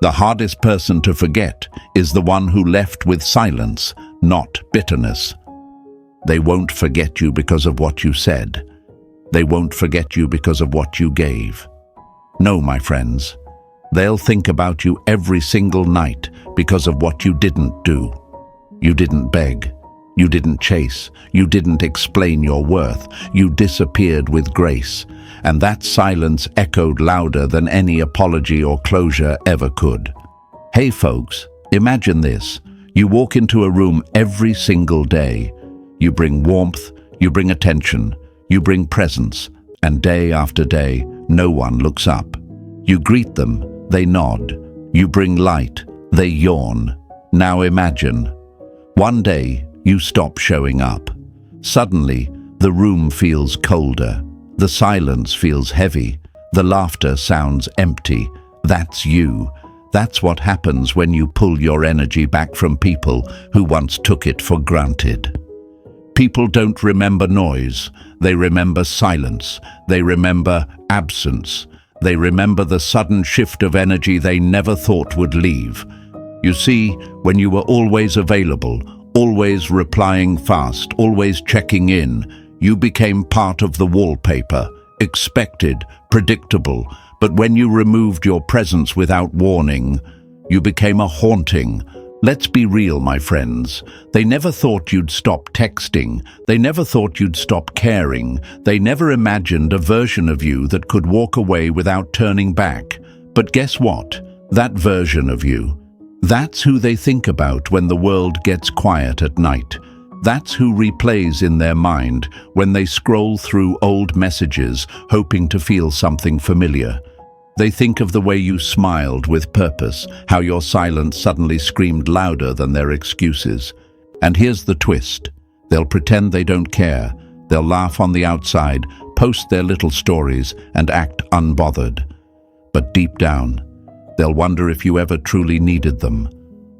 The hardest person to forget is the one who left with silence, not bitterness. They won't forget you because of what you said. They won't forget you because of what you gave. No, my friends, they'll think about you every single night because of what you didn't do. You didn't beg. You didn't chase. You didn't explain your worth. You disappeared with grace. And that silence echoed louder than any apology or closure ever could. Hey folks, imagine this. You walk into a room every single day. You bring warmth, you bring attention, you bring presence, and day after day, no one looks up. You greet them, they nod. You bring light, they yawn. Now imagine. One day, you stop showing up. Suddenly, the room feels colder. The silence feels heavy. The laughter sounds empty. That's you. That's what happens when you pull your energy back from people who once took it for granted. People don't remember noise. They remember silence. They remember absence. They remember the sudden shift of energy they never thought would leave. You see, when you were always available, always replying fast, always checking in, you became part of the wallpaper, expected, predictable. But when you removed your presence without warning, you became a haunting. Let's be real, my friends. They never thought you'd stop texting. They never thought you'd stop caring. They never imagined a version of you that could walk away without turning back. But guess what? That version of you, that's who they think about when the world gets quiet at night. That's who replays in their mind when they scroll through old messages, hoping to feel something familiar. They think of the way you smiled with purpose, how your silence suddenly screamed louder than their excuses. And here's the twist. They'll pretend they don't care. They'll laugh on the outside, post their little stories, and act unbothered. But deep down, they'll wonder if you ever truly needed them,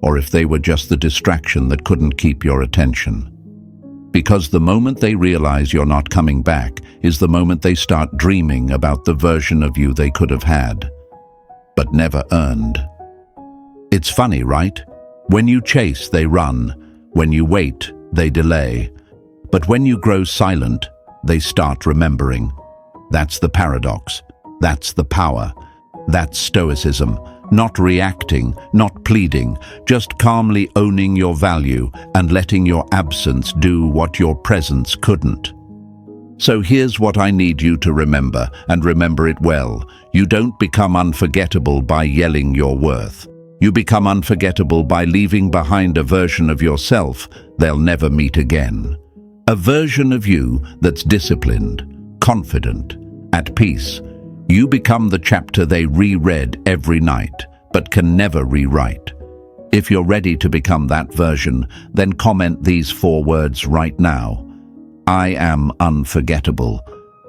or if they were just the distraction that couldn't keep your attention. Because the moment they realize you're not coming back is the moment they start dreaming about the version of you they could have had, but never earned. It's funny, right? When you chase, they run. When you wait, they delay. But when you grow silent, they start remembering. That's the paradox. That's the power. That's Stoicism. Not reacting, not pleading, just calmly owning your value and letting your absence do what your presence couldn't. So here's what I need you to remember, and remember it well. You don't become unforgettable by yelling your worth. You become unforgettable by leaving behind a version of yourself they'll never meet again. A version of you that's disciplined, confident, at peace. You become the chapter they reread every night, but can never rewrite. If you're ready to become that version, then comment these 4 words right now. I am unforgettable.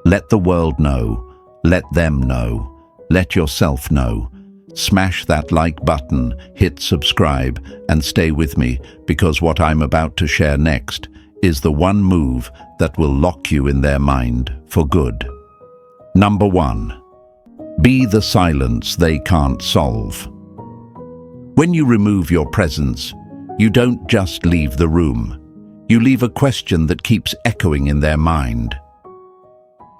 Let the world know. Let them know. Let yourself know. Smash that like button, hit subscribe, and stay with me, because what I'm about to share next is the one move that will lock you in their mind for good. Number 1. Be the silence they can't solve. When you remove your presence, you don't just leave the room. You leave a question that keeps echoing in their mind.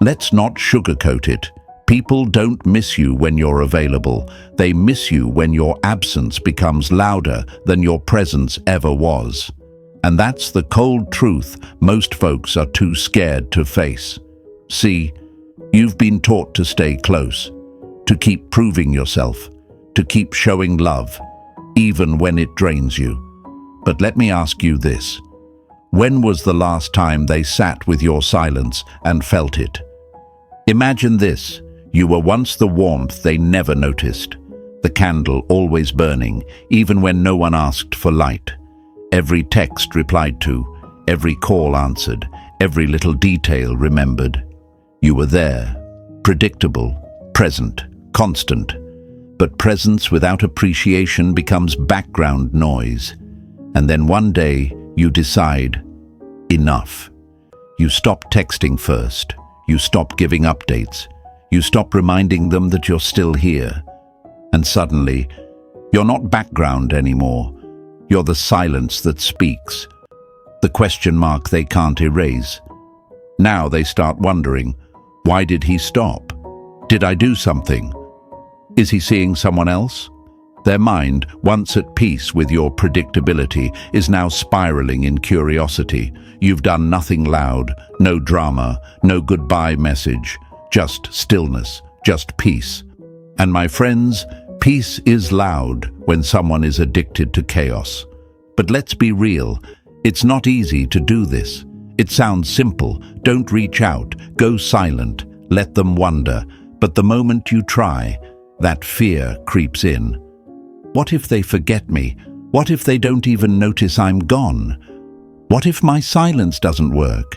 Let's not sugarcoat it. People don't miss you when you're available. They miss you when your absence becomes louder than your presence ever was. And that's the cold truth most folks are too scared to face. See, you've been taught to stay close, to keep proving yourself, to keep showing love, even when it drains you. But let me ask you this. When was the last time they sat with your silence and felt it? Imagine this. You were once the warmth they never noticed, the candle always burning, even when no one asked for light. Every text replied to, every call answered, every little detail remembered. You were there, predictable, present, constant. But presence without appreciation becomes background noise. And then one day you decide, enough. You stop texting first. You stop giving updates. You stop reminding them that you're still here. And suddenly, You're not background anymore. You're the silence that speaks, the question mark they can't erase. Now they start wondering, why did he stop? Did I do something? Is he seeing someone else? Their mind, once at peace with your predictability, is now spiraling in curiosity. You've done nothing loud, no drama, no goodbye message, just stillness, just peace. And my friends, peace is loud when someone is addicted to chaos. But let's be real, it's not easy to do this. It sounds simple, don't reach out, go silent, let them wonder. But the moment you try, that fear creeps in. What if they forget me? What if they don't even notice I'm gone? What if my silence doesn't work?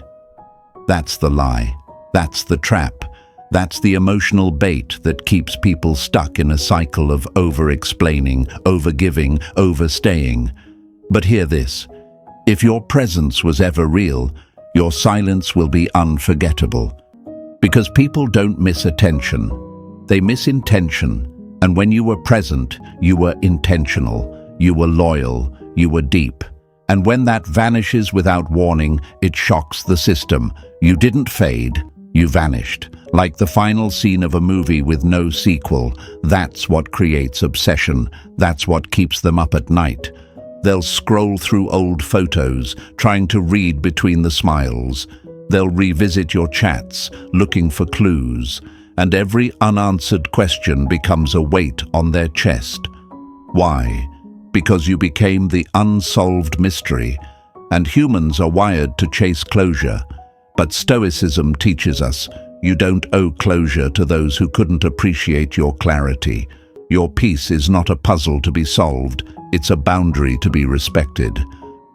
That's the lie. That's the trap. That's the emotional bait that keeps people stuck in a cycle of over-explaining, over-giving, overstaying. But hear this. If your presence was ever real, your silence will be unforgettable. Because people don't miss attention. They miss intention. And when you were present, you were intentional, you were loyal, you were deep. And when that vanishes without warning, it shocks the system. You didn't fade, you vanished. Like the final scene of a movie with no sequel. That's what creates obsession. That's what keeps them up at night. They'll scroll through old photos, trying to read between the smiles. They'll revisit your chats, looking for clues. And every unanswered question becomes a weight on their chest. Why? Because you became the unsolved mystery, and humans are wired to chase closure. But Stoicism teaches us you don't owe closure to those who couldn't appreciate your clarity. Your peace is not a puzzle to be solved, it's a boundary to be respected.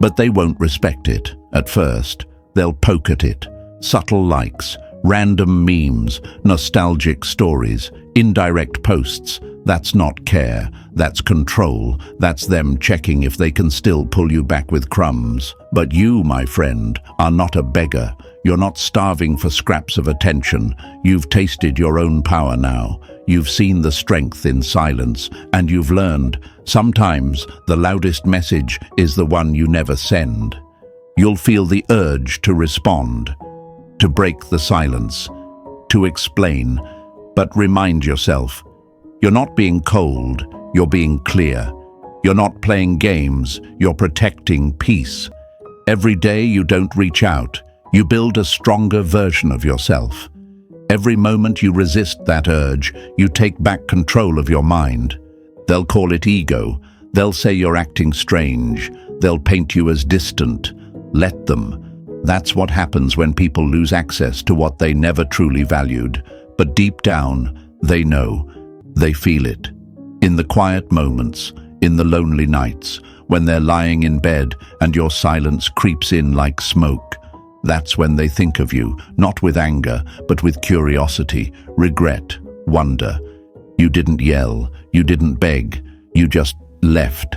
But they won't respect it at first. They'll poke at it. Subtle likes, random memes, nostalgic stories, indirect posts. That's not care, that's control. That's them checking if they can still pull you back with crumbs. But you, my friend, are not a beggar. You're not starving for scraps of attention. You've tasted your own power now. You've seen the strength in silence, and you've learned sometimes the loudest message is the one you never send. You'll feel the urge to respond, to break the silence, to explain, but remind yourself, you're not being cold, you're being clear. You're not playing games, you're protecting peace. Every day you don't reach out, you build a stronger version of yourself. Every moment you resist that urge, you take back control of your mind. They'll call it ego, they'll say you're acting strange, they'll paint you as distant. Let them. That's what happens when people lose access to what they never truly valued. But deep down, they know. They feel it. In the quiet moments, in the lonely nights, when they're lying in bed and your silence creeps in like smoke. That's when they think of you, not with anger, but with curiosity, regret, wonder. You didn't yell, you didn't beg, you just left.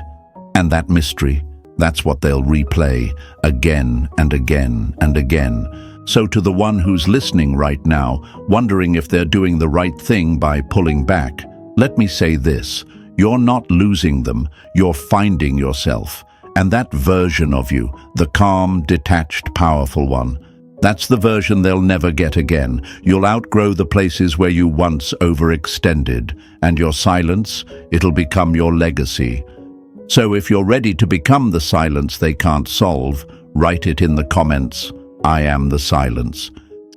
And that mystery, that's what they'll replay again and again and again. So to the one who's listening right now, wondering if they're doing the right thing by pulling back, let me say this. You're not losing them, you're finding yourself. And that version of you, the calm, detached, powerful one, that's the version they'll never get again. You'll outgrow the places where you once overextended, and your silence, it'll become your legacy. So if you're ready to become the silence they can't solve, write it in the comments. I am the silence.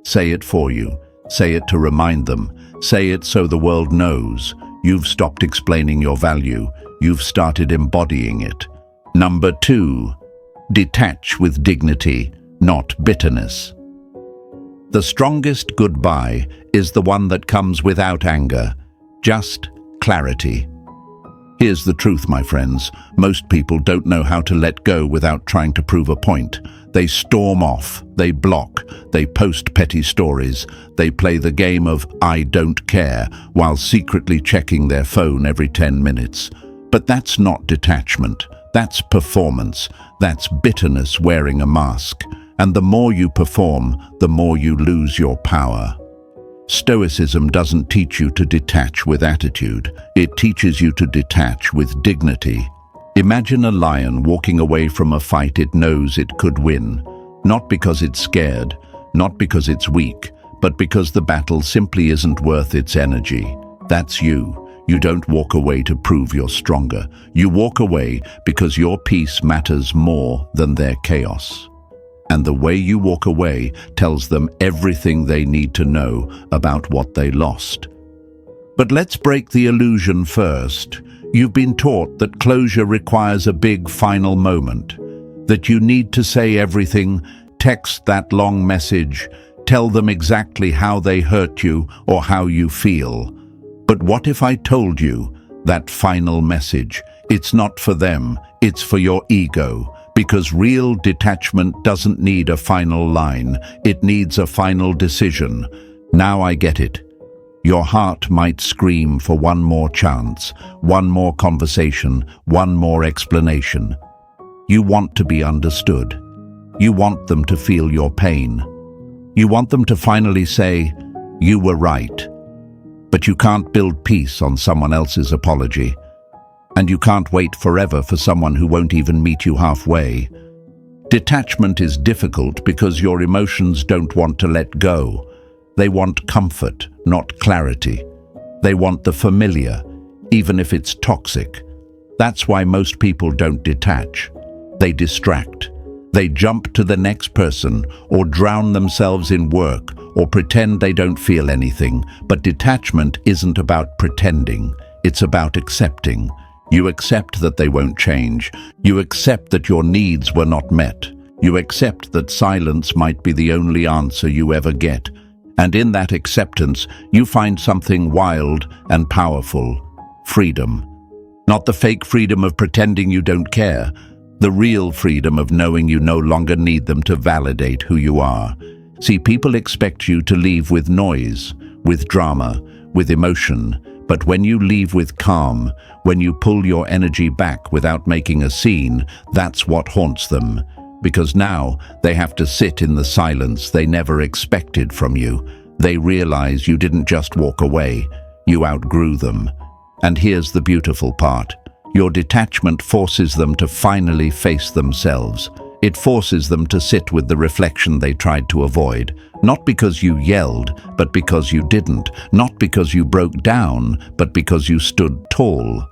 Say it for you. Say it to remind them. Say it so the world knows. You've stopped explaining your value. You've started embodying it. Number 2, detach with dignity, not bitterness. The strongest goodbye is the one that comes without anger, just clarity. Here's the truth, my friends. Most people don't know how to let go without trying to prove a point. They storm off, they block, they post petty stories, they play the game of I don't care while secretly checking their phone every 10 minutes. But that's not detachment. That's performance. That's bitterness wearing a mask. And the more you perform, the more you lose your power. Stoicism doesn't teach you to detach with attitude. It teaches you to detach with dignity. Imagine a lion walking away from a fight it knows it could win, not because it's scared, not because it's weak, but because the battle simply isn't worth its energy. That's you. You don't walk away to prove you're stronger. You walk away because your peace matters more than their chaos. And the way you walk away tells them everything they need to know about what they lost. But let's break the illusion first. You've been taught that closure requires a big final moment, that you need to say everything, text that long message, tell them exactly how they hurt you or how you feel. But what if I told you that final message? It's not for them, it's for your ego. Because real detachment doesn't need a final line, it needs a final decision. Now I get it. Your heart might scream for one more chance, one more conversation, one more explanation. You want to be understood. You want them to feel your pain. You want them to finally say, "You were right." But you can't build peace on someone else's apology. And you can't wait forever for someone who won't even meet you halfway. Detachment is difficult because your emotions don't want to let go. They want comfort, not clarity. They want the familiar, even if it's toxic. That's why most people don't detach. They distract. They jump to the next person or drown themselves in work or pretend they don't feel anything. But detachment isn't about pretending. It's about accepting. You accept that they won't change. You accept that your needs were not met. You accept that silence might be the only answer you ever get. And in that acceptance, you find something wild and powerful. Freedom. Not the fake freedom of pretending you don't care. The real freedom of knowing you no longer need them to validate who you are. See, people expect you to leave with noise, with drama, with emotion. But when you leave with calm, when you pull your energy back without making a scene, that's what haunts them. Because now they have to sit in the silence they never expected from you. They realize you didn't just walk away, you outgrew them. And here's the beautiful part. Your detachment forces them to finally face themselves. It forces them to sit with the reflection they tried to avoid. Not because you yelled, but because you didn't. Not because you broke down, but because you stood tall.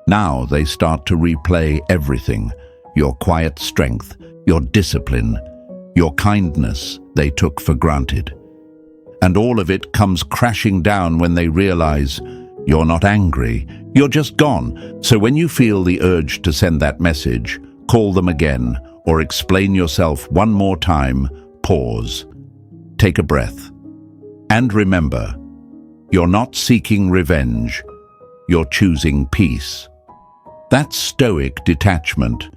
Now they start to replay everything. Your quiet strength, your discipline, your kindness they took for granted. And all of it comes crashing down when they realize you're not angry, you're just gone. So when you feel the urge to send that message, call them again, or explain yourself one more time, pause. Take a breath. And remember, you're not seeking revenge, you're choosing peace. That's Stoic detachment.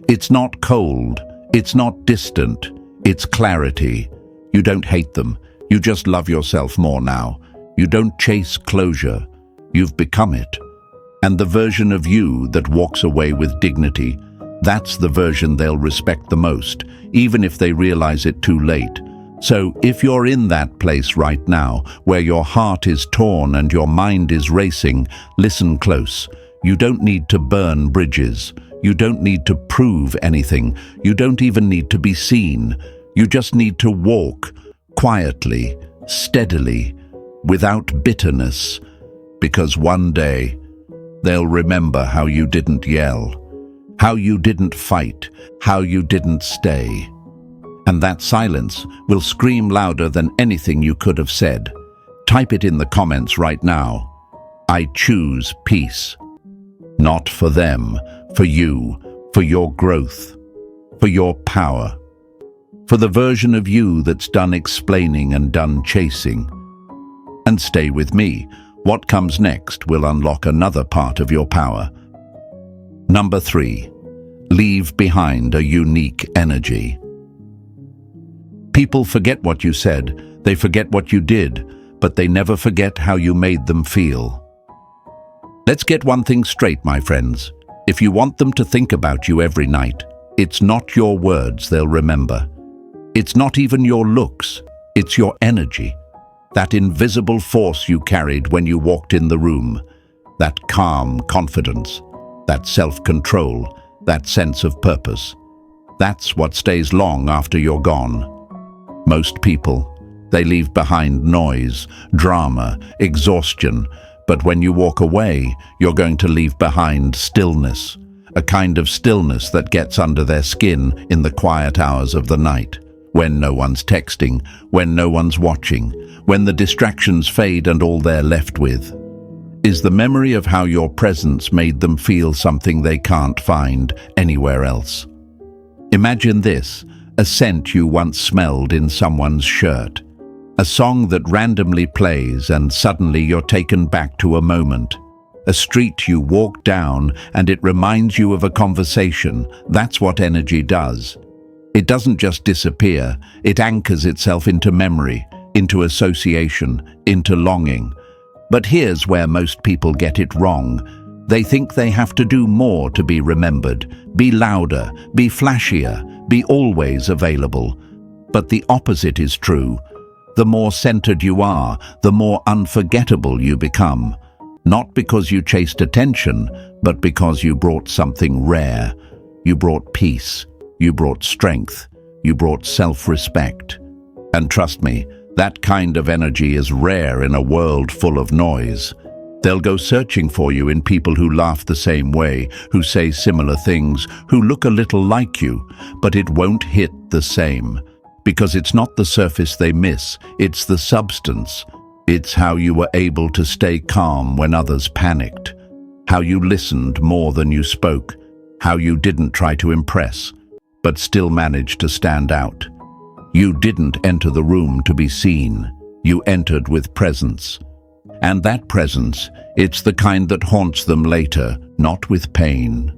It's not cold, it's not distant, it's clarity. You don't hate them, you just love yourself more now. You don't chase closure, you've become it. And the version of you that walks away with dignity, that's the version they'll respect the most, even if they realize it too late. So if you're in that place right now, where your heart is torn and your mind is racing, listen close. You don't need to burn bridges. You don't need to prove anything. You don't even need to be seen. You just need to walk quietly, steadily, without bitterness. Because one day, they'll remember how you didn't yell, how you didn't fight, how you didn't stay. And that silence will scream louder than anything you could have said. Type it in the comments right now. I choose peace. Not for them, for you, for your growth, for your power, for the version of you that's done explaining and done chasing. And stay with me. What comes next will unlock another part of your power. Number 3. Leave behind a unique energy. People forget what you said, they forget what you did, but they never forget how you made them feel. Let's get one thing straight, my friends. If you want them to think about you every night, it's not your words they'll remember. It's not even your looks, it's your energy. that invisible force you carried when you walked in the room, that calm confidence, that self-control, that sense of purpose. That's what stays long after you're gone. Most people, they leave behind noise, drama, exhaustion, but when you walk away, you're going to leave behind stillness, a kind of stillness that gets under their skin in the quiet hours of the night, when no one's texting, when no one's watching, when the distractions fade and all they're left with is the memory of how your presence made them feel something they can't find anywhere else. Imagine this, a scent you once smelled in someone's shirt, a song that randomly plays and suddenly you're taken back to a moment, a street you walk down and it reminds you of a conversation. That's what energy does. It doesn't just disappear, it anchors itself into memory, into association, into longing. But here's where most people get it wrong. They think they have to do more to be remembered, be louder, be flashier, be always available. But the opposite is true. The more centered you are, the more unforgettable you become. Not because you chased attention, but because you brought something rare. You brought peace, you brought strength, you brought self-respect. And trust me, that kind of energy is rare in a world full of noise. They'll go searching for you in people who laugh the same way, who say similar things, who look a little like you, but it won't hit the same. Because it's not the surface they miss, it's the substance. It's how you were able to stay calm when others panicked, how you listened more than you spoke, how you didn't try to impress, but still managed to stand out. You didn't enter the room to be seen, you entered with presence. And that presence, it's the kind that haunts them later, not with pain.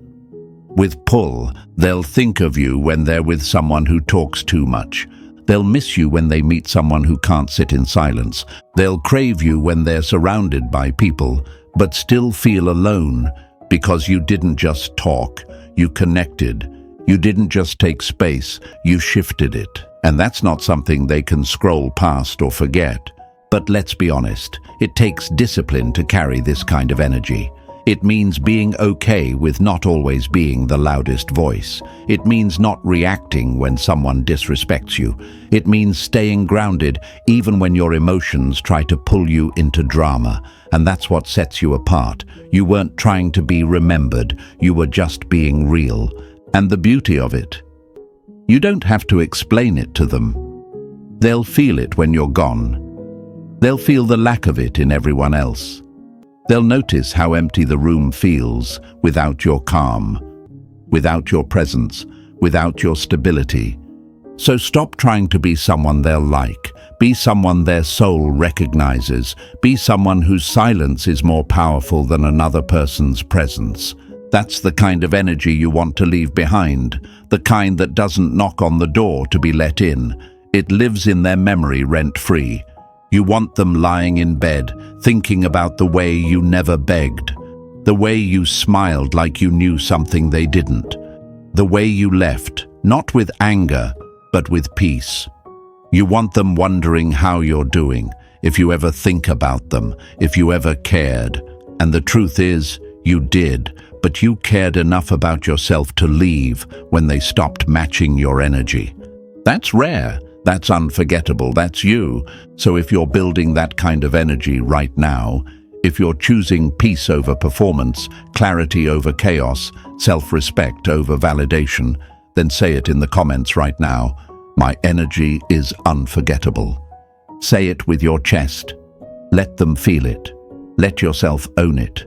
With pull, they'll think of you when they're with someone who talks too much. They'll miss you when they meet someone who can't sit in silence. They'll crave you when they're surrounded by people, but still feel alone, because you didn't just talk, you connected. You didn't just take space, you shifted it. And that's not something they can scroll past or forget. But let's be honest, it takes discipline to carry this kind of energy. It means being okay with not always being the loudest voice. It means not reacting when someone disrespects you. It means staying grounded even when your emotions try to pull you into drama. And that's what sets you apart. You weren't trying to be remembered, you were just being real. And the beauty of it, you don't have to explain it to them. They'll feel it when you're gone. They'll feel the lack of it in everyone else. They'll notice how empty the room feels without your calm, without your presence, without your stability. So stop trying to be someone they'll like. Be someone their soul recognizes. Be someone whose silence is more powerful than another person's presence. That's the kind of energy you want to leave behind, the kind that doesn't knock on the door to be let in. It lives in their memory rent-free. You want them lying in bed, thinking about the way you never begged, the way you smiled like you knew something they didn't, the way you left, not with anger, but with peace. You want them wondering how you're doing, if you ever think about them, if you ever cared. And the truth is, you did, but you cared enough about yourself to leave when they stopped matching your energy. That's rare. That's unforgettable, that's you. So if you're building that kind of energy right now, if you're choosing peace over performance, clarity over chaos, self-respect over validation, then say it in the comments right now. My energy is unforgettable. Say it with your chest. Let them feel it. Let yourself own it.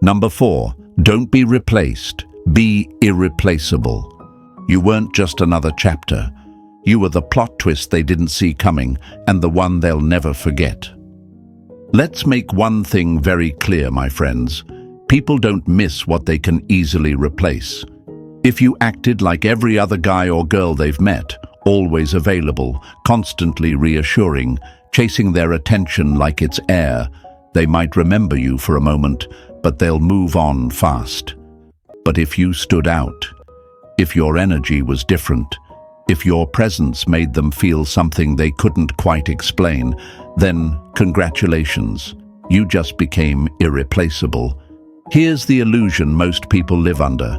Number 4, don't be replaced. Be irreplaceable. You weren't just another chapter. You were the plot twist they didn't see coming, and the one they'll never forget. Let's make one thing very clear, my friends. People don't miss what they can easily replace. If you acted like every other guy or girl they've met, always available, constantly reassuring, chasing their attention like it's air, they might remember you for a moment, but they'll move on fast. But if you stood out, if your energy was different, if your presence made them feel something they couldn't quite explain, then congratulations, you just became irreplaceable. Here's the illusion most people live under.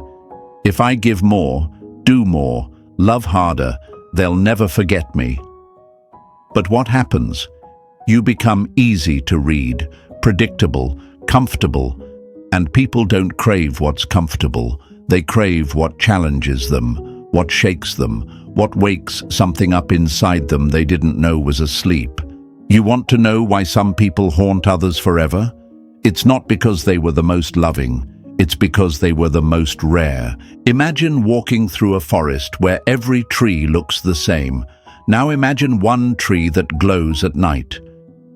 If I give more, do more, love harder, they'll never forget me. But what happens? You become easy to read, predictable, comfortable, and people don't crave what's comfortable. They crave what challenges them, what shakes them, what wakes something up inside them they didn't know was asleep. You want to know why some people haunt others forever? It's not because they were the most loving. It's because they were the most rare. Imagine walking through a forest where every tree looks the same. Now imagine one tree that glows at night.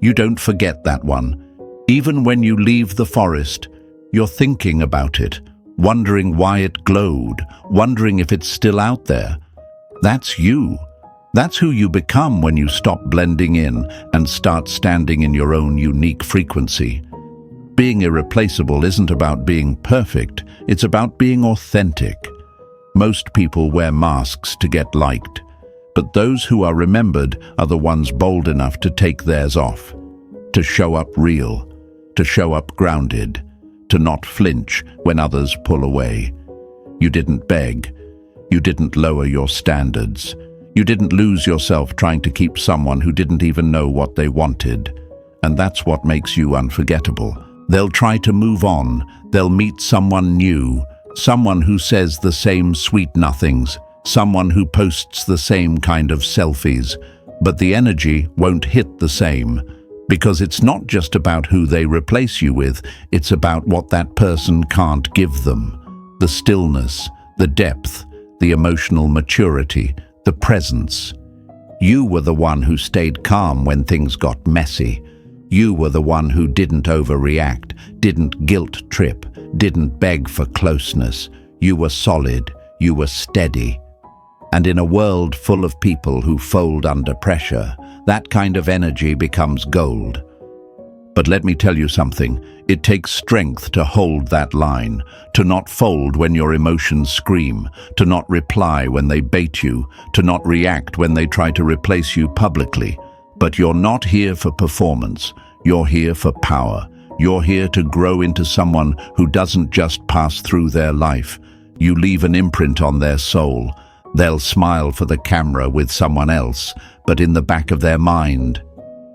You don't forget that one. Even when you leave the forest, you're thinking about it, wondering why it glowed, wondering if it's still out there. That's you. That's who you become when you stop blending in and start standing in your own unique frequency. Being irreplaceable isn't about being perfect, it's about being authentic. Most people wear masks to get liked, but those who are remembered are the ones bold enough to take theirs off, to show up real, to show up grounded, to not flinch when others pull away. You didn't beg, you didn't lower your standards, you didn't lose yourself trying to keep someone who didn't even know what they wanted. And that's what makes you unforgettable. They'll try to move on, they'll meet someone new, someone who says the same sweet nothings, someone who posts the same kind of selfies, but the energy won't hit the same, because it's not just about who they replace you with, it's about what that person can't give them. The stillness, the depth, the emotional maturity, the presence. You were the one who stayed calm when things got messy. You were the one who didn't overreact, didn't guilt trip, didn't beg for closeness. You were solid, you were steady. And in a world full of people who fold under pressure, that kind of energy becomes gold. But let me tell you something, it takes strength to hold that line, to not fold when your emotions scream, to not reply when they bait you, to not react when they try to replace you publicly. But you're not here for performance, you're here for power. You're here to grow into someone who doesn't just pass through their life. You leave an imprint on their soul. They'll smile for the camera with someone else, but in the back of their mind,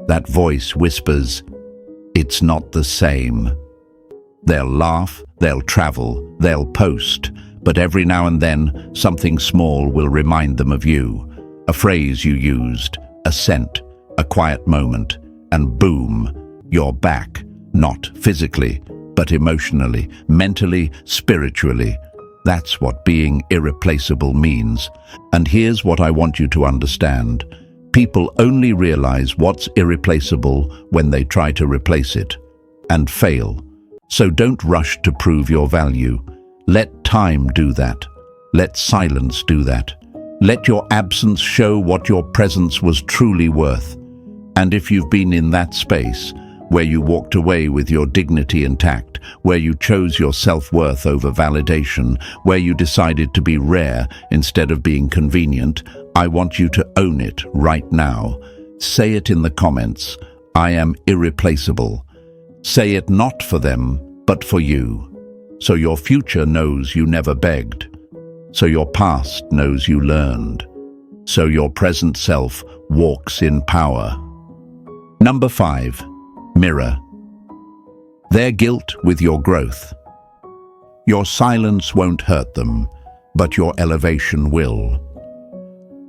that voice whispers, "It's not the same." They'll laugh, they'll travel, they'll post, but every now and then something small will remind them of you. A phrase you used, a scent, a quiet moment, and boom, you're back, not physically, but emotionally, mentally, spiritually. That's what being irreplaceable means. And here's what I want you to understand. People only realize what's irreplaceable when they try to replace it, and fail. So don't rush to prove your value. Let time do that. Let silence do that. Let your absence show what your presence was truly worth. And if you've been in that space, where you walked away with your dignity intact, where you chose your self-worth over validation, where you decided to be rare instead of being convenient, I want you to own it right now. Say it in the comments, I am irreplaceable. Say it not for them, but for you. So your future knows you never begged. So your past knows you learned. So your present self walks in power. Number 5. Mirror. Their guilt with your growth. Your silence won't hurt them, but your elevation will.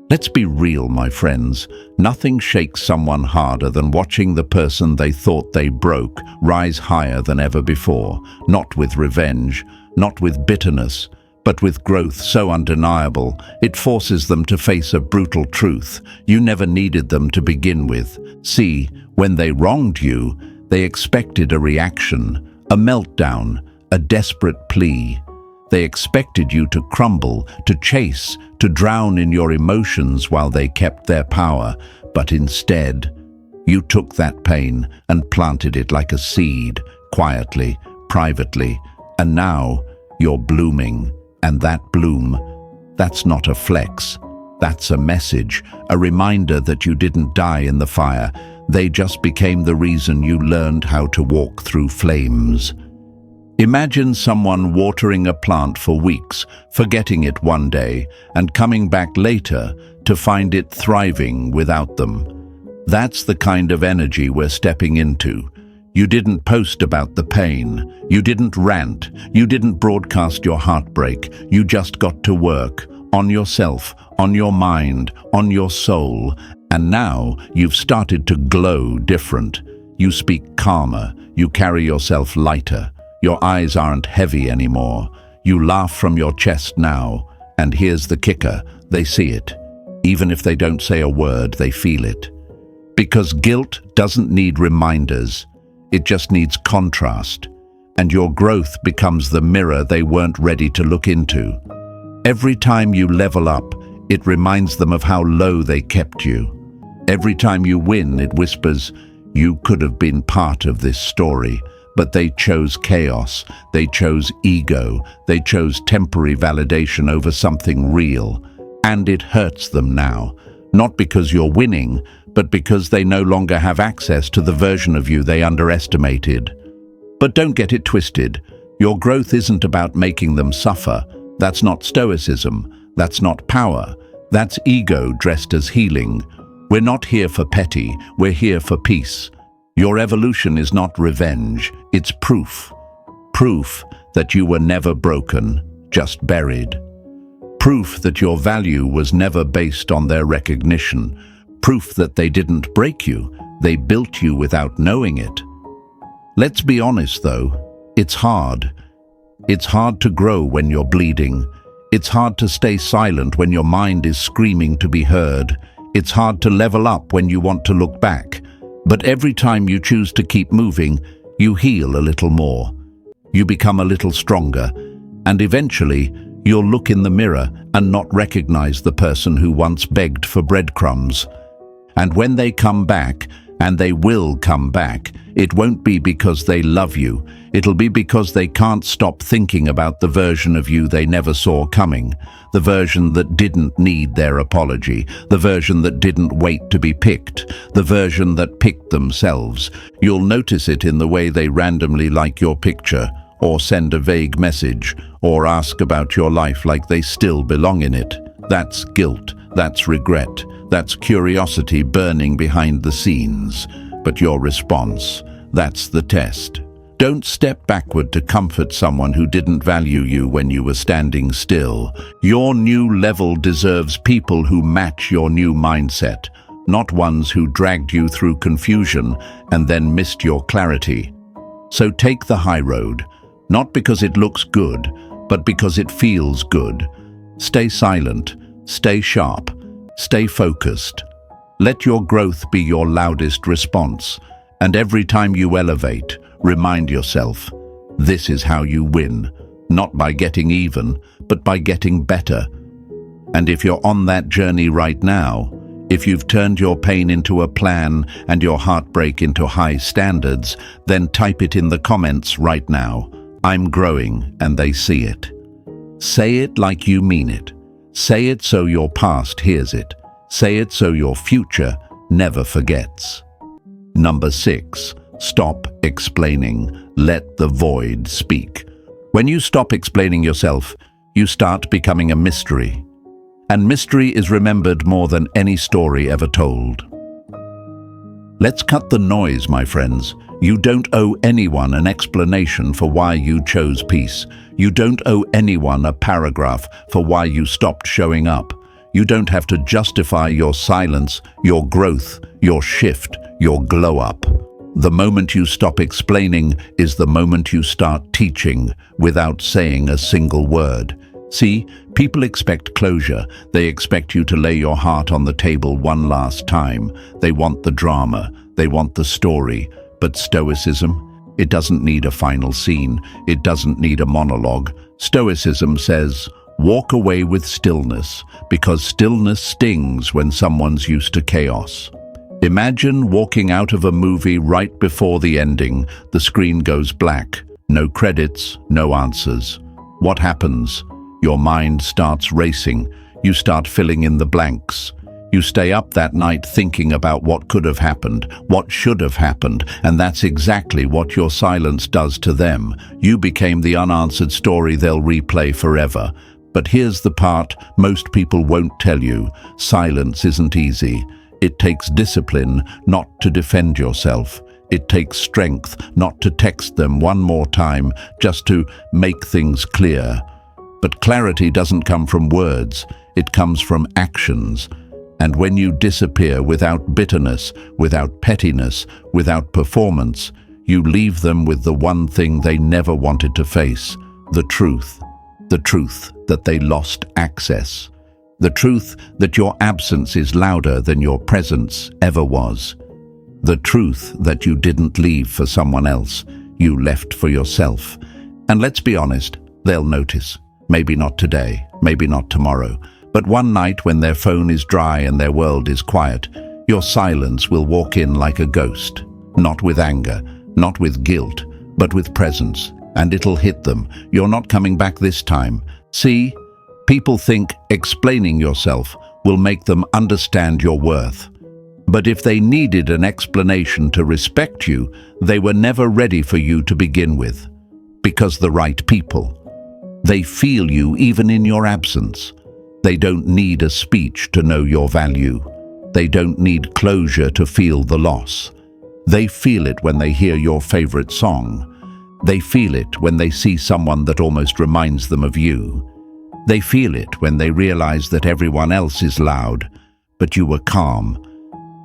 Let's be real, my friends. Nothing shakes someone harder than watching the person they thought they broke rise higher than ever before, not with revenge, not with bitterness, but with growth so undeniable, it forces them to face a brutal truth you never needed them to begin with. See, when they wronged you, they expected a reaction, a meltdown, a desperate plea. They expected you to crumble, to chase, to drown in your emotions while they kept their power. But instead, you took that pain and planted it like a seed, quietly, privately, and now you're blooming. And that bloom, that's not a flex. That's a message, a reminder that you didn't die in the fire, They just became the reason you learned how to walk through flames. Imagine someone watering a plant for weeks, forgetting it one day, and coming back later to find it thriving without them. That's the kind of energy we're stepping into. You didn't post about the pain. You didn't rant. You didn't broadcast your heartbreak. You just got to work on yourself, on your mind, on your soul. And now you've started to glow different. You speak calmer. You carry yourself lighter. Your eyes aren't heavy anymore. You laugh from your chest now. And here's the kicker. They see it. Even if they don't say a word, they feel it. Because guilt doesn't need reminders. It just needs contrast. And your growth becomes the mirror they weren't ready to look into. Every time you level up, it reminds them of how low they kept you. Every time you win, it whispers, you could have been part of this story. But they chose chaos, they chose ego, they chose temporary validation over something real. And it hurts them now, not because you're winning, but because they no longer have access to the version of you they underestimated. But don't get it twisted. Your growth isn't about making them suffer. That's not Stoicism. That's not power. That's ego dressed as healing. We're not here for petty, we're here for peace. Your evolution is not revenge, it's proof. Proof that you were never broken, just buried. Proof that your value was never based on their recognition. Proof that they didn't break you, they built you without knowing it. Let's be honest though, it's hard. It's hard to grow when you're bleeding. It's hard to stay silent when your mind is screaming to be heard. It's hard to level up when you want to look back. But every time you choose to keep moving, you heal a little more. You become a little stronger, and eventually you'll look in the mirror and not recognize the person who once begged for breadcrumbs. And when they come back, and they will come back, it won't be because they love you. It'll be because they can't stop thinking about the version of you they never saw coming, the version that didn't need their apology, the version that didn't wait to be picked, the version that picked themselves. You'll notice it in the way they randomly like your picture, or send a vague message, or ask about your life like they still belong in it. That's guilt, that's regret, that's curiosity burning behind the scenes. But your response, that's the test. Don't step backward to comfort someone who didn't value you when you were standing still. Your new level deserves people who match your new mindset, not ones who dragged you through confusion and then missed your clarity. So take the high road, not because it looks good, but because it feels good. Stay silent, stay sharp, stay focused. Let your growth be your loudest response, and every time you elevate, remind yourself, this is how you win, not by getting even, but by getting better. And if you're on that journey right now, if you've turned your pain into a plan and your heartbreak into high standards, then type it in the comments right now. I'm growing, and they see it. Say it like you mean it. Say it so your past hears it. Say it so your future never forgets. Number 6. Stop explaining. Let the void speak. When you stop explaining yourself, you start becoming a mystery. And mystery is remembered more than any story ever told. Let's cut the noise, my friends. You don't owe anyone an explanation for why you chose peace. You don't owe anyone a paragraph for why you stopped showing up. You don't have to justify your silence, your growth, your shift, your glow up. The moment you stop explaining is the moment you start teaching without saying a single word. See, people expect closure. They expect you to lay your heart on the table one last time. They want the drama. They want the story. But Stoicism, it doesn't need a final scene. It doesn't need a monologue. Stoicism says, walk away with stillness, because stillness stings when someone's used to chaos. Imagine walking out of a movie right before the ending. The screen goes black. No credits, no answers. What happens? Your mind starts racing. You start filling in the blanks. You stay up that night thinking about what could have happened, what should have happened, and that's exactly what your silence does to them. You became the unanswered story they'll replay forever. But here's the part most people won't tell you. Silence isn't easy. It takes discipline not to defend yourself. It takes strength not to text them one more time just to make things clear. But clarity doesn't come from words. It comes from actions. And when you disappear without bitterness, without pettiness, without performance, you leave them with the one thing they never wanted to face, the truth. The truth that they lost access. The truth that your absence is louder than your presence ever was. The truth that you didn't leave for someone else, you left for yourself. And let's be honest, they'll notice. Maybe not today, maybe not tomorrow. But one night when their phone is dry and their world is quiet, your silence will walk in like a ghost. Not with anger, not with guilt, but with presence. And it'll hit them. You're not coming back this time. See, people think explaining yourself will make them understand your worth. But if they needed an explanation to respect you, they were never ready for you to begin with. Because the right people. They feel you even in your absence. They don't need a speech to know your value. They don't need closure to feel the loss. They feel it when they hear your favorite song. They feel it when they see someone that almost reminds them of you. They feel it when they realize that everyone else is loud, but you were calm.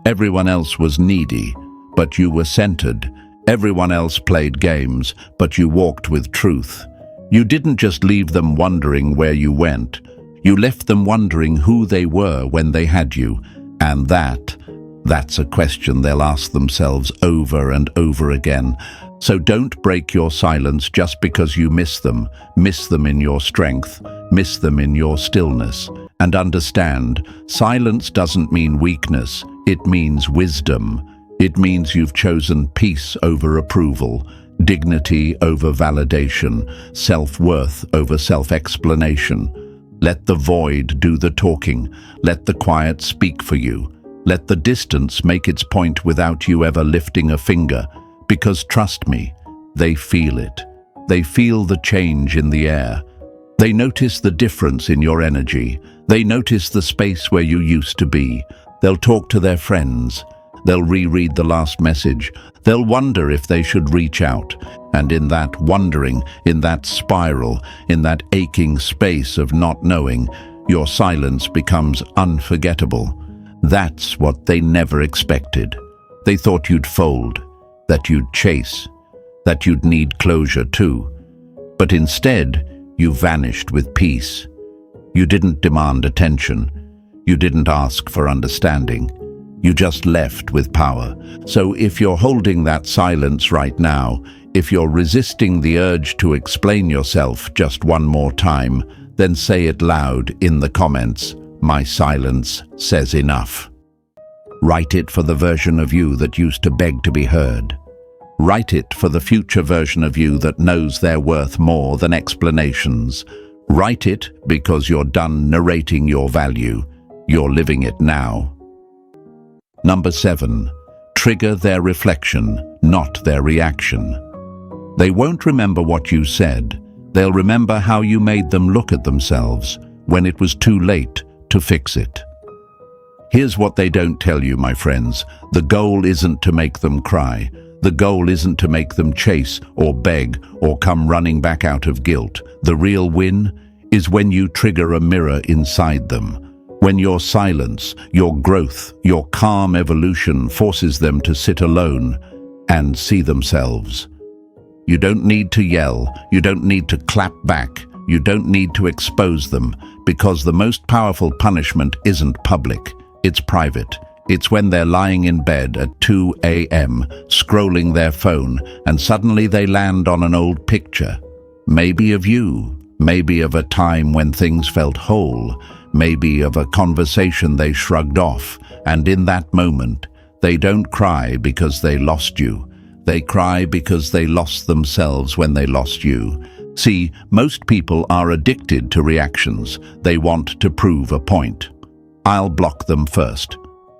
Everyone else was needy, but you were centered. Everyone else played games, but you walked with truth. You didn't just leave them wondering where you went. You left them wondering who they were when they had you. And that's a question they'll ask themselves over and over again. So don't break your silence just because you miss them. Miss them in your strength. Miss them in your stillness. And understand, silence doesn't mean weakness. It means wisdom. It means you've chosen peace over approval, dignity over validation, self-worth over self-explanation. Let the void do the talking. Let the quiet speak for you. Let the distance make its point without you ever lifting a finger. Because trust me, they feel it. They feel the change in the air. They notice the difference in your energy. They notice the space where you used to be. They'll talk to their friends. They'll reread the last message. They'll wonder if they should reach out. And in that wondering, in that spiral, in that aching space of not knowing, your silence becomes unforgettable. That's what they never expected. They thought you'd fold, that you'd chase, that you'd need closure too. But instead, you vanished with peace. You didn't demand attention. You didn't ask for understanding. You just left with power. So if you're holding that silence right now, if you're resisting the urge to explain yourself just one more time, then say it loud in the comments. My silence says enough. Write it for the version of you that used to beg to be heard. Write it for the future version of you that knows they're worth more than explanations. Write it because you're done narrating your value. You're living it now. Number 7. Trigger their reflection, not their reaction. They won't remember what you said. They'll remember how you made them look at themselves when it was too late to fix it. Here's what they don't tell you, my friends. The goal isn't to make them cry. The goal isn't to make them chase or beg or come running back out of guilt. The real win is when you trigger a mirror inside them. When your silence, your growth, your calm evolution forces them to sit alone and see themselves. You don't need to yell. You don't need to clap back. You don't need to expose them, because the most powerful punishment isn't public. It's private. It's when they're lying in bed at 2 a.m., scrolling their phone, and suddenly they land on an old picture. Maybe of you, maybe of a time when things felt whole, maybe of a conversation they shrugged off, and in that moment, they don't cry because they lost you. They cry because they lost themselves when they lost you. See, most people are addicted to reactions. They want to prove a point. I'll block them first.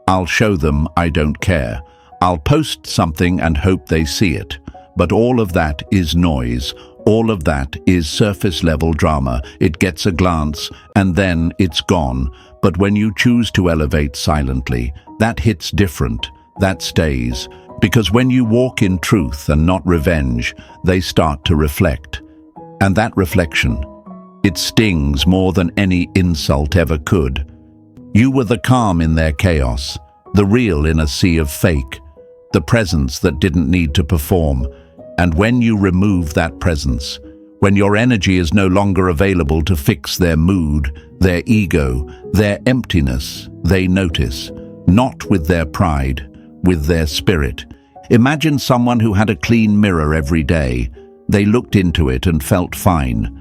I'll show them I don't care. I'll post something and hope they see it. But all of that is noise. All of that is surface-level drama. It gets a glance, and then it's gone. But when you choose to elevate silently, that hits different. That stays. Because when you walk in truth and not revenge, they start to reflect. And that reflection, it stings more than any insult ever could. You were the calm in their chaos, the real in a sea of fake, the presence that didn't need to perform. And when you remove that presence, when your energy is no longer available to fix their mood, their ego, their emptiness, they notice, not with their pride, with their spirit. Imagine someone who had a clean mirror every day. They looked into it and felt fine.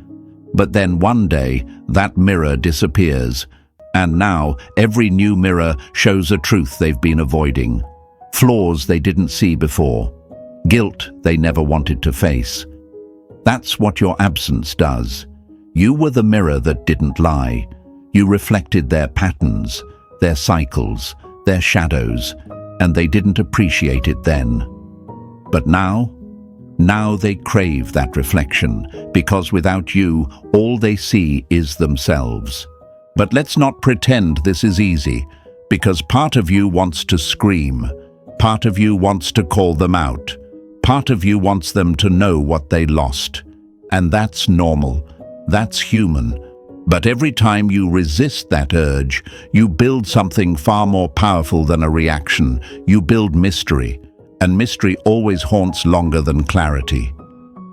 But then one day, that mirror disappears. And now, every new mirror shows a truth they've been avoiding. Flaws they didn't see before. Guilt they never wanted to face. That's what your absence does. You were the mirror that didn't lie. You reflected their patterns, their cycles, their shadows, and they didn't appreciate it then. But now they crave that reflection, because without you, all they see is themselves. But let's not pretend this is easy, because part of you wants to scream. Part of you wants to call them out. Part of you wants them to know what they lost. And that's normal. That's human. But every time you resist that urge, you build something far more powerful than a reaction. You build mystery. And mystery always haunts longer than clarity.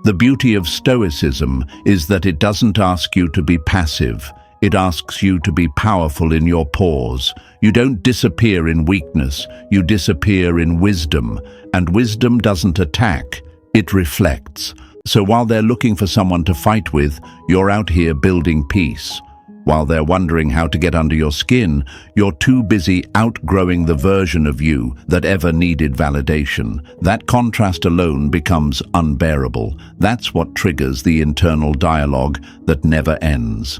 The beauty of Stoicism is that it doesn't ask you to be passive. It asks you to be powerful in your pause. You don't disappear in weakness, you disappear in wisdom. And wisdom doesn't attack, it reflects. So while they're looking for someone to fight with, you're out here building peace. While they're wondering how to get under your skin, you're too busy outgrowing the version of you that ever needed validation. That contrast alone becomes unbearable. That's what triggers the internal dialogue that never ends.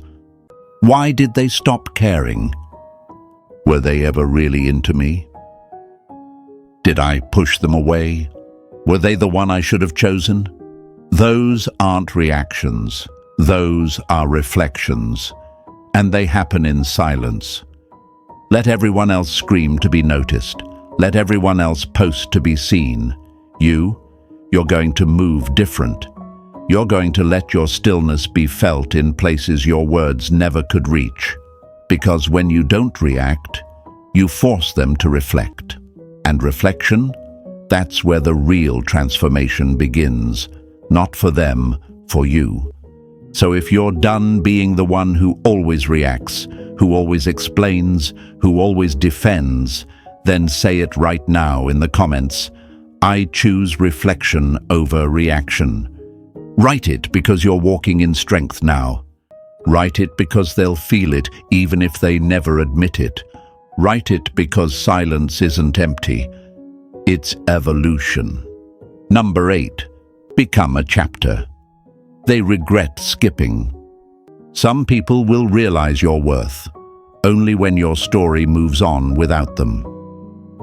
Why did they stop caring? Were they ever really into me? Did I push them away? Were they the one I should have chosen? Those aren't reactions. Those are reflections. And they happen in silence. Let everyone else scream to be noticed. Let everyone else post to be seen. You're going to move different. You're going to let your stillness be felt in places your words never could reach. Because when you don't react, you force them to reflect. And reflection, that's where the real transformation begins. Not for them, for you. So if you're done being the one who always reacts, who always explains, who always defends, then say it right now in the comments. I choose reflection over reaction. Write it because you're walking in strength now. Write it because they'll feel it even if they never admit it. Write it because silence isn't empty. It's evolution. Number 8. Become a chapter. They regret skipping. Some people will realize your worth only when your story moves on without them.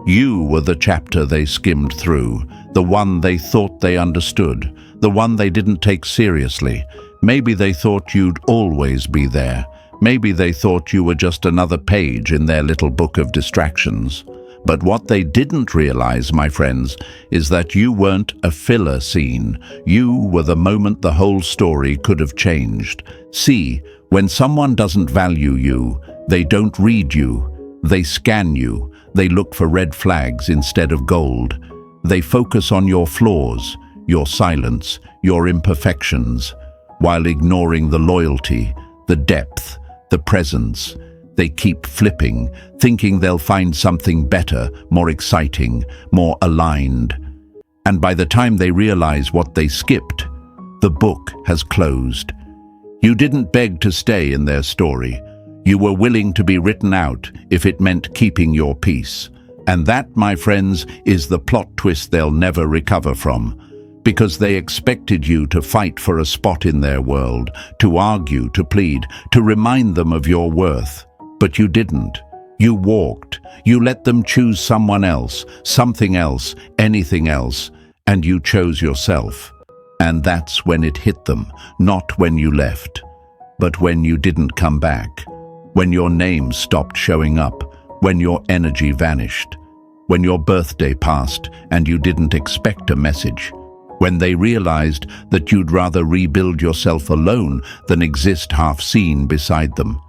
You were the chapter they skimmed through, the one they thought they understood, the one they didn't take seriously. Maybe they thought you'd always be there. Maybe they thought you were just another page in their little book of distractions. But what they didn't realize, my friends, is that you weren't a filler scene. You were the moment the whole story could have changed. See, when someone doesn't value you, they don't read you. They scan you. They look for red flags instead of gold. They focus on your flaws, your silence, your imperfections, while ignoring the loyalty, the depth, the presence. They keep flipping, thinking they'll find something better, more exciting, more aligned. And by the time they realize what they skipped, the book has closed. You didn't beg to stay in their story. You were willing to be written out if it meant keeping your peace. And that, my friends, is the plot twist they'll never recover from. Because they expected you to fight for a spot in their world, to argue, to plead, to remind them of your worth. But you didn't. You walked. You let them choose someone else, something else, anything else, and you chose yourself. And that's when it hit them, not when you left, but when you didn't come back, when your name stopped showing up, when your energy vanished, when your birthday passed and you didn't expect a message, when they realized that you'd rather rebuild yourself alone than exist half-seen beside them.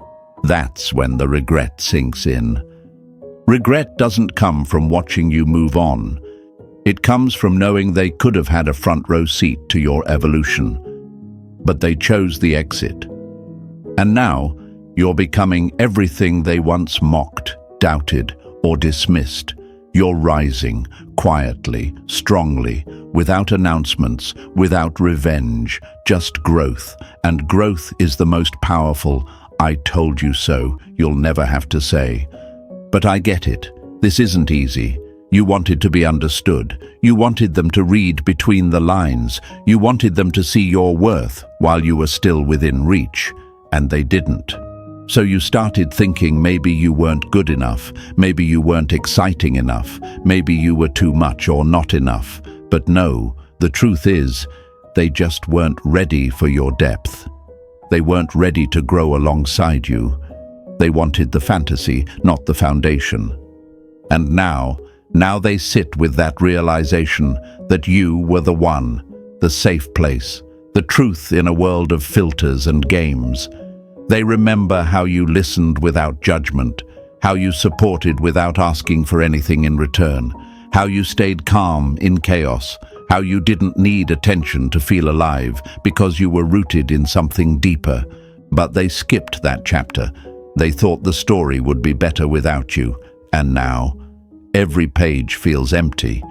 That's when the regret sinks in. Regret doesn't come from watching you move on. It comes from knowing they could have had a front row seat to your evolution, but they chose the exit. And now, you're becoming everything they once mocked, doubted, or dismissed. You're rising, quietly, strongly, without announcements, without revenge, just growth. And growth is the most powerful, "I told you so," you'll never have to say. But I get it. This isn't easy. You wanted to be understood. You wanted them to read between the lines. You wanted them to see your worth while you were still within reach. And they didn't. So you started thinking maybe you weren't good enough, maybe you weren't exciting enough, maybe you were too much or not enough. But no, the truth is, they just weren't ready for your depth. They weren't ready to grow alongside you. They wanted the fantasy, not the foundation. And now they sit with that realization that you were the one, the safe place, the truth in a world of filters and games. They remember how you listened without judgment, how you supported without asking for anything in return, how you stayed calm in chaos, how you didn't need attention to feel alive because you were rooted in something deeper. But they skipped that chapter. They thought the story would be better without you. And now, every page feels empty.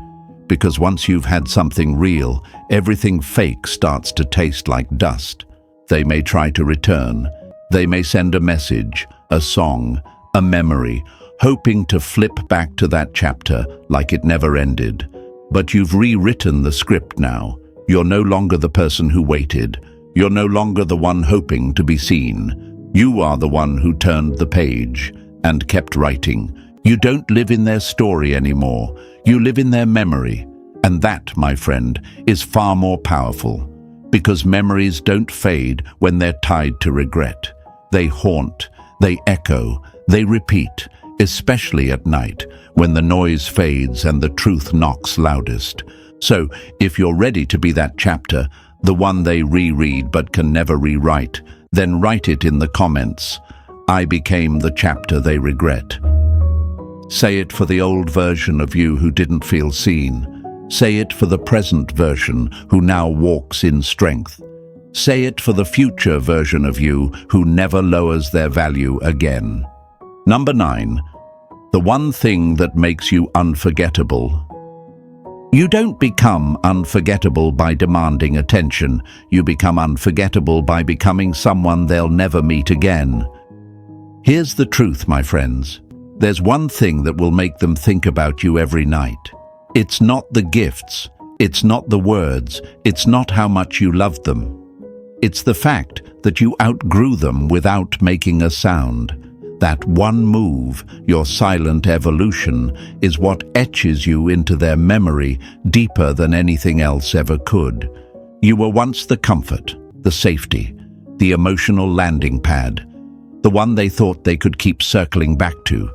Because once you've had something real, everything fake starts to taste like dust. They may try to return. They may send a message, a song, a memory, hoping to flip back to that chapter like it never ended. But you've rewritten the script now. You're no longer the person who waited. You're no longer the one hoping to be seen. You are the one who turned the page and kept writing. You don't live in their story anymore. You live in their memory. And that, my friend, is far more powerful. Because memories don't fade when they're tied to regret. They haunt, they echo, they repeat, especially at night, when the noise fades and the truth knocks loudest. So, if you're ready to be that chapter, the one they reread but can never rewrite, then write it in the comments. I became the chapter they regret. Say it for the old version of you who didn't feel seen. Say it for the present version who now walks in strength. Say it for the future version of you who never lowers their value again. Number 9. The one thing that makes you unforgettable. You don't become unforgettable by demanding attention. You become unforgettable by becoming someone they'll never meet again. Here's the truth, my friends. There's one thing that will make them think about you every night. It's not the gifts. It's not the words. It's not how much you loved them. It's the fact that you outgrew them without making a sound. That one move, your silent evolution, is what etches you into their memory deeper than anything else ever could. You were once the comfort, the safety, the emotional landing pad, the one they thought they could keep circling back to.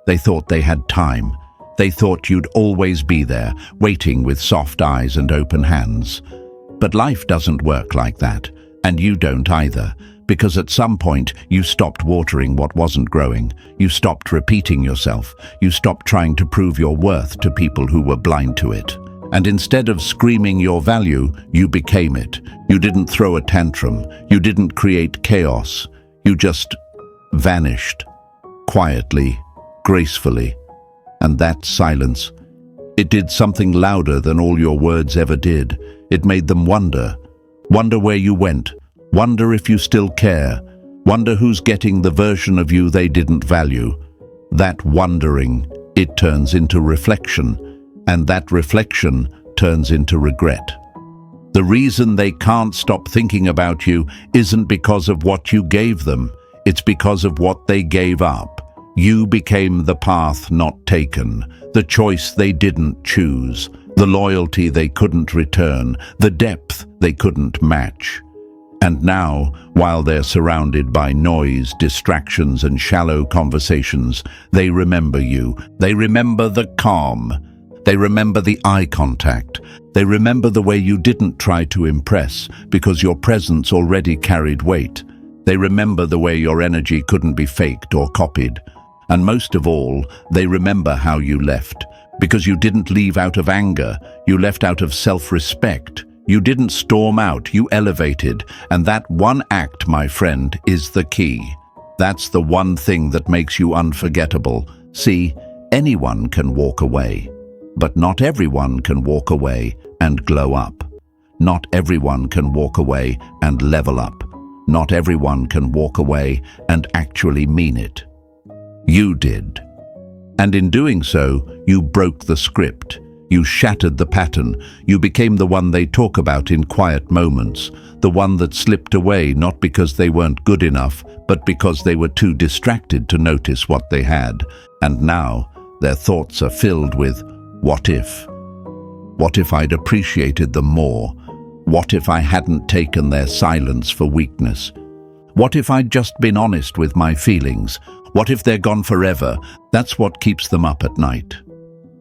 They thought they had time. They thought you'd always be there, waiting with soft eyes and open hands. But life doesn't work like that. And you don't either, because at some point you stopped watering what wasn't growing. You stopped repeating yourself. You stopped trying to prove your worth to people who were blind to it. And instead of screaming your value, you became it. You didn't throw a tantrum. You didn't create chaos. You just vanished, quietly, gracefully. And that silence, it did something louder than all your words ever did. It made them wonder. Wonder where you went. Wonder if you still care. Wonder who's getting the version of you they didn't value. That wondering, it turns into reflection. And that reflection turns into regret. The reason they can't stop thinking about you isn't because of what you gave them. It's because of what they gave up. You became the path not taken, the choice they didn't choose, the loyalty they couldn't return, the depth they couldn't match. And now, while they're surrounded by noise, distractions, and shallow conversations, they remember you. They remember the calm. They remember the eye contact. They remember the way you didn't try to impress because your presence already carried weight. They remember the way your energy couldn't be faked or copied. And most of all, they remember how you left. Because you didn't leave out of anger, you left out of self-respect. You didn't storm out, you elevated. And that one act, my friend, is the key. That's the one thing that makes you unforgettable. See, anyone can walk away. But not everyone can walk away and glow up. Not everyone can walk away and level up. Not everyone can walk away and actually mean it. You did. And in doing so, you broke the script. You shattered the pattern. You became the one they talk about in quiet moments, the one that slipped away not because they weren't good enough, but because they were too distracted to notice what they had. And now, their thoughts are filled with, what if? What if I'd appreciated them more? What if I hadn't taken their silence for weakness? What if I'd just been honest with my feelings? What if they're gone forever? That's what keeps them up at night.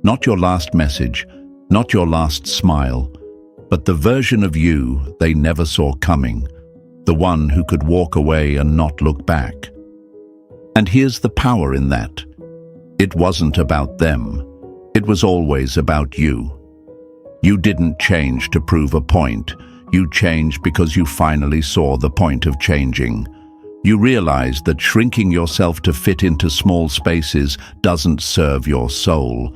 Not your last message, not your last smile, but the version of you they never saw coming, the one who could walk away and not look back. And here's the power in that. It wasn't about them. It was always about you. You didn't change to prove a point. You changed because you finally saw the point of changing. You realized that shrinking yourself to fit into small spaces doesn't serve your soul.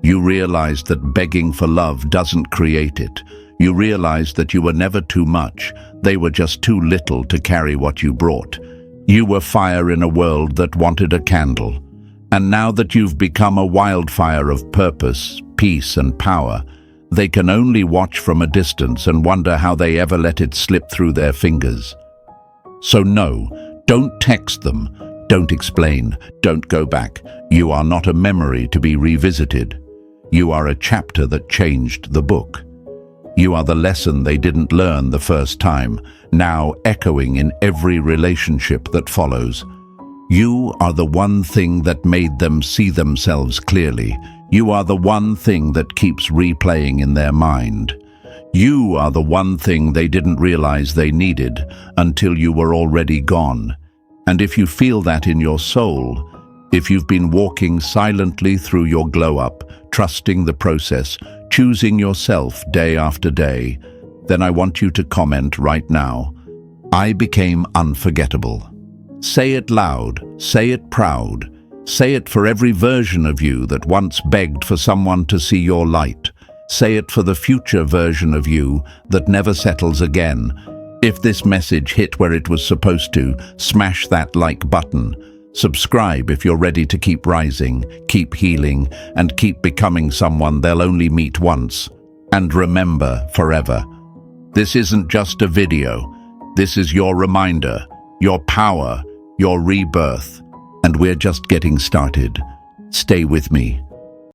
You realized that begging for love doesn't create it. You realized that you were never too much. They were just too little to carry what you brought. You were fire in a world that wanted a candle. And now that you've become a wildfire of purpose, peace, and power, they can only watch from a distance and wonder how they ever let it slip through their fingers. So no, don't text them, don't explain, don't go back. You are not a memory to be revisited. You are a chapter that changed the book. You are the lesson they didn't learn the first time, now echoing in every relationship that follows. You are the one thing that made them see themselves clearly. You are the one thing that keeps replaying in their mind. You are the one thing they didn't realize they needed until you were already gone. And if you feel that in your soul, if you've been walking silently through your glow-up, trusting the process, choosing yourself day after day, then I want you to comment right now. I became unforgettable. Say it loud, say it proud, say it for every version of you that once begged for someone to see your light. Say it for the future version of you that never settles again. If this message hit where it was supposed to, smash that like button. Subscribe if you're ready to keep rising, keep healing, and keep becoming someone they'll only meet once. And remember forever. This isn't just a video. This is your reminder, your power, your rebirth. And we're just getting started. Stay with me.